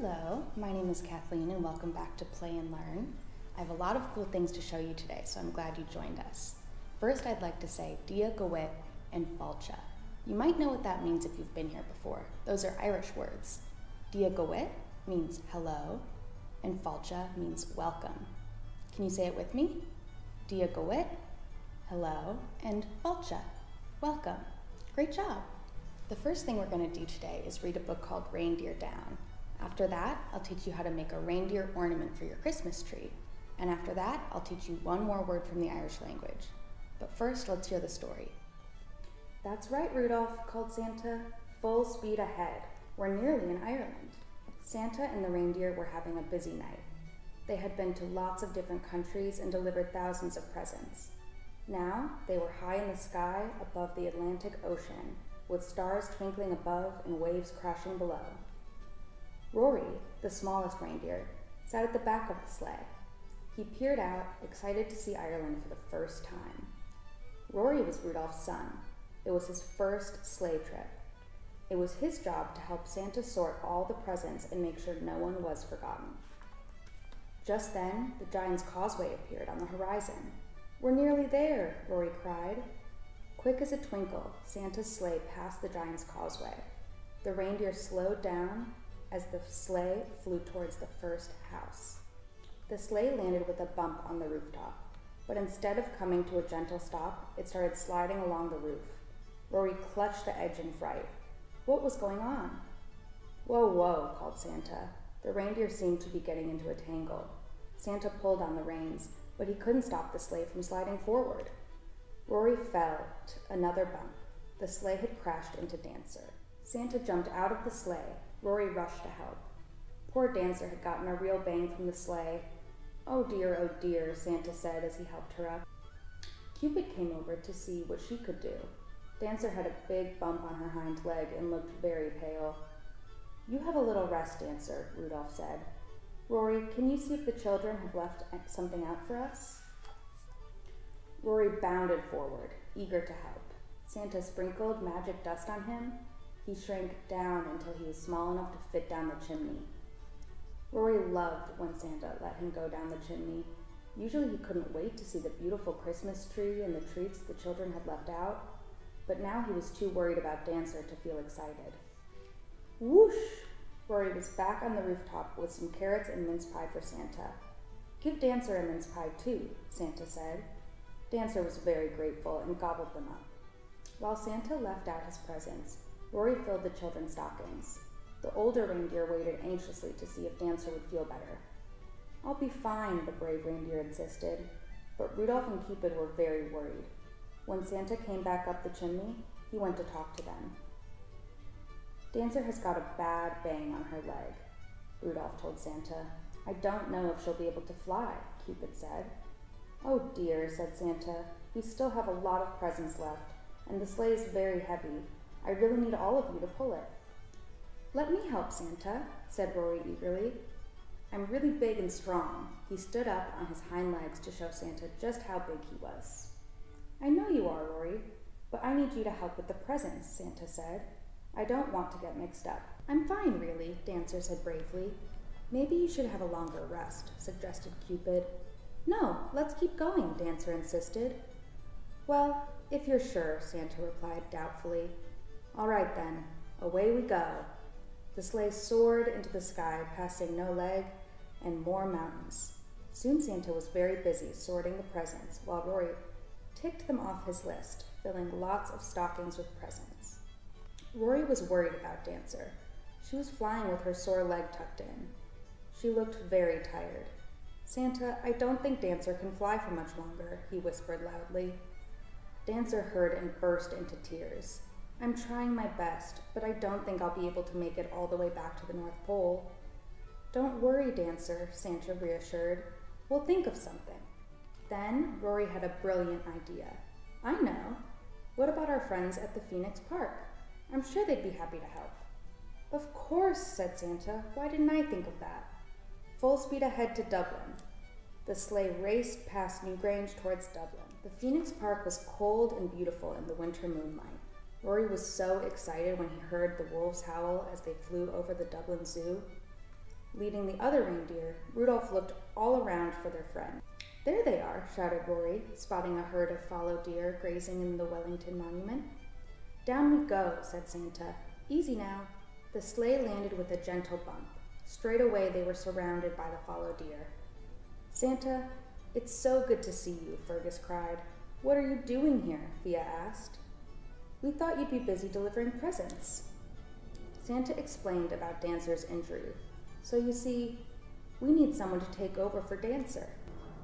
Hello, my name is Kathleen and welcome back to Play and Learn. I have a lot of cool things to show you today, so I'm glad you joined us. First, I'd like to say Dia Gawit and Falcha. You might know what that means if you've been here before. Those are Irish words. Dia Gawit means hello, and Falcha means welcome. Can you say it with me? Dia Gawit, hello, and Falcha, welcome. Great job. The first thing we're going to do today is read a book called Reindeer Down. After that, I'll teach you how to make a reindeer ornament for your Christmas tree. And after that, I'll teach you one more word from the Irish language. But first, let's hear the story. That's right, Rudolph, called Santa. Full speed ahead. We're nearly in Ireland. Santa and the reindeer were having a busy night. They had been to lots of different countries and delivered thousands of presents. Now, they were high in the sky above the Atlantic Ocean, with stars twinkling above and waves crashing below. Rory, the smallest reindeer, sat at the back of the sleigh. He peered out, excited to see Ireland for the first time. Rory was Rudolph's son. It was his first sleigh trip. It was his job to help Santa sort all the presents and make sure no one was forgotten. Just then, the Giant's Causeway appeared on the horizon. "We're nearly there," Rory cried. Quick as a twinkle, Santa's sleigh passed the Giant's Causeway. The reindeer slowed down as the sleigh flew towards the first house. The sleigh landed with a bump on the rooftop, but instead of coming to a gentle stop, it started sliding along the roof. Rory clutched the edge in fright. What was going on? "Whoa, whoa," called Santa. The reindeer seemed to be getting into a tangle. Santa pulled on the reins, but he couldn't stop the sleigh from sliding forward. Rory felt another bump. The sleigh had crashed into Dancer. Santa jumped out of the sleigh. Rory rushed to help. Poor Dancer had gotten a real bang from the sleigh. Oh dear, Santa said as he helped her up. Cupid came over to see what she could do. Dancer had a big bump on her hind leg and looked very pale. "You have a little rest, Dancer," Rudolph said. "Rory, can you see if the children have left something out for us?" Rory bounded forward, eager to help. Santa sprinkled magic dust on him. He shrank down until he was small enough to fit down the chimney. Rory loved when Santa let him go down the chimney. Usually he couldn't wait to see the beautiful Christmas tree and the treats the children had left out, but now he was too worried about Dancer to feel excited. Whoosh! Rory was back on the rooftop with some carrots and mince pie for Santa. "Give Dancer a mince pie too," Santa said. Dancer was very grateful and gobbled them up. While Santa left out his presents, Rory filled the children's stockings. The older reindeer waited anxiously to see if Dancer would feel better. "I'll be fine," the brave reindeer insisted, but Rudolph and Cupid were very worried. When Santa came back up the chimney, he went to talk to them. "Dancer has got a bad bang on her leg," Rudolph told Santa. "I don't know if she'll be able to fly," Cupid said. "Oh dear," said Santa. "We still have a lot of presents left, and the sleigh is very heavy. I really need all of you to pull it." "Let me help, Santa," said Rory eagerly. "I'm really big and strong." He stood up on his hind legs to show Santa just how big he was. "I know you are, Rory, but I need you to help with the presents," Santa said. "I don't want to get mixed up." "I'm fine, really," Dancer said bravely. "Maybe you should have a longer rest," suggested Cupid. "No, let's keep going," Dancer insisted. "Well, if you're sure," Santa replied doubtfully. "All right then, away we go." The sleigh soared into the sky, passing no leg and more mountains. Soon Santa was very busy sorting the presents, while Rory ticked them off his list, filling lots of stockings with presents. Rory was worried about Dancer. She was flying with her sore leg tucked in. She looked very tired. "Santa, I don't think Dancer can fly for much longer," he whispered loudly. Dancer heard and burst into tears. "I'm trying my best, but I don't think I'll be able to make it all the way back to the North Pole." "Don't worry, Dancer," Santa reassured. "We'll think of something." Then Rory had a brilliant idea. "I know. What about our friends at the Phoenix Park? I'm sure they'd be happy to help." "Of course," said Santa. "Why didn't I think of that?" Full speed ahead to Dublin. The sleigh raced past Newgrange towards Dublin. The Phoenix Park was cold and beautiful in the winter moonlight. Rory was so excited when he heard the wolves howl as they flew over the Dublin Zoo. Leading the other reindeer, Rudolph looked all around for their friend. "There they are," shouted Rory, spotting a herd of fallow deer grazing in the Wellington Monument. "Down we go," said Santa. "Easy now." The sleigh landed with a gentle bump. Straight away they were surrounded by the fallow deer. "Santa, it's so good to see you," Fergus cried. "What are you doing here?" Fia asked. "We thought you'd be busy delivering presents." Santa explained about Dancer's injury. "So you see, we need someone to take over for Dancer."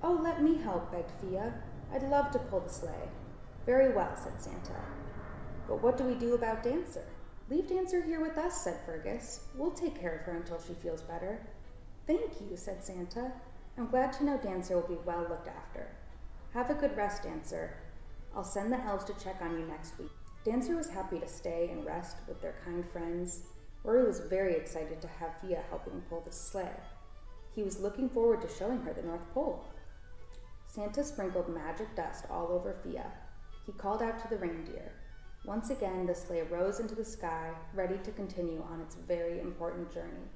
"Oh, let me help," begged Fia. "I'd love to pull the sleigh." "Very well," said Santa. "But what do we do about Dancer?" "Leave Dancer here with us," said Fergus. "We'll take care of her until she feels better." "Thank you," said Santa. "I'm glad to know Dancer will be well looked after. Have a good rest, Dancer. I'll send the elves to check on you next week." Dancer was happy to stay and rest with their kind friends. Rory was very excited to have Fia helping pull the sleigh. He was looking forward to showing her the North Pole. Santa sprinkled magic dust all over Fia. He called out to the reindeer. Once again, the sleigh rose into the sky, ready to continue on its very important journey.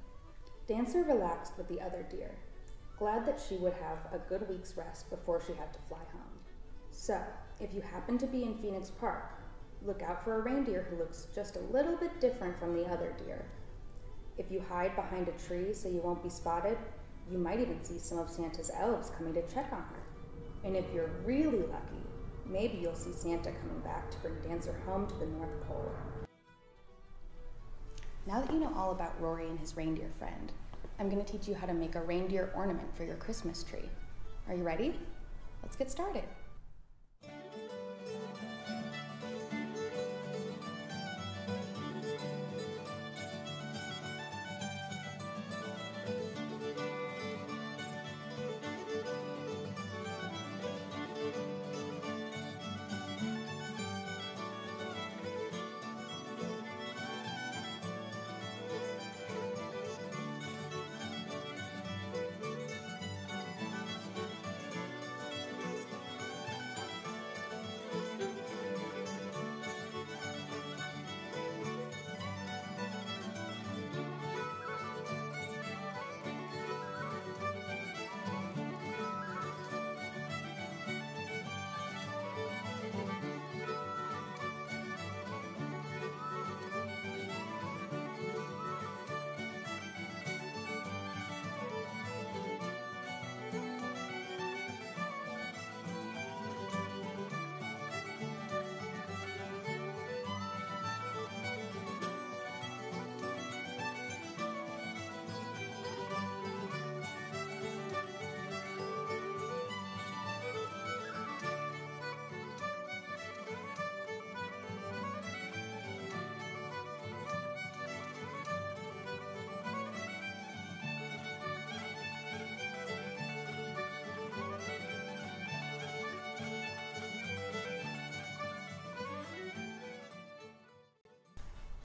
Dancer relaxed with the other deer, glad that she would have a good week's rest before she had to fly home. So, if you happen to be in Phoenix Park, look out for a reindeer who looks just a little bit different from the other deer. If you hide behind a tree so you won't be spotted, you might even see some of Santa's elves coming to check on her. And if you're really lucky, maybe you'll see Santa coming back to bring Dancer home to the North Pole. Now that you know all about Rory and his reindeer friend, I'm going to teach you how to make a reindeer ornament for your Christmas tree. Are you ready? Let's get started.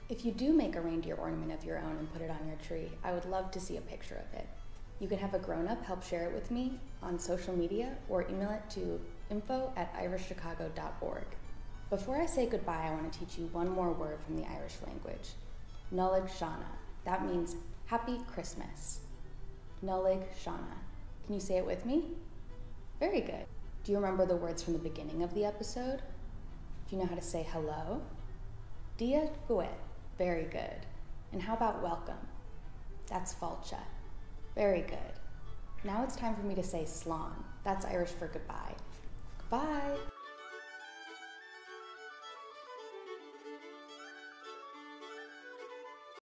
If you do make a reindeer ornament of your own and put it on your tree, I would love to see a picture of it. You can have a grown-up help share it with me on social media or email it to info@irishchicago.org. Before I say goodbye, I want to teach you one more word from the Irish language. Nollaig Seana. That means Happy Christmas. Nollaig Seana. Can you say it with me? Very good. Do you remember the words from the beginning of the episode? Do you know how to say hello? Dia Guet. Very good. And how about welcome? That's Falcha. Very good. Now it's time for me to say slán. That's Irish for goodbye. Goodbye.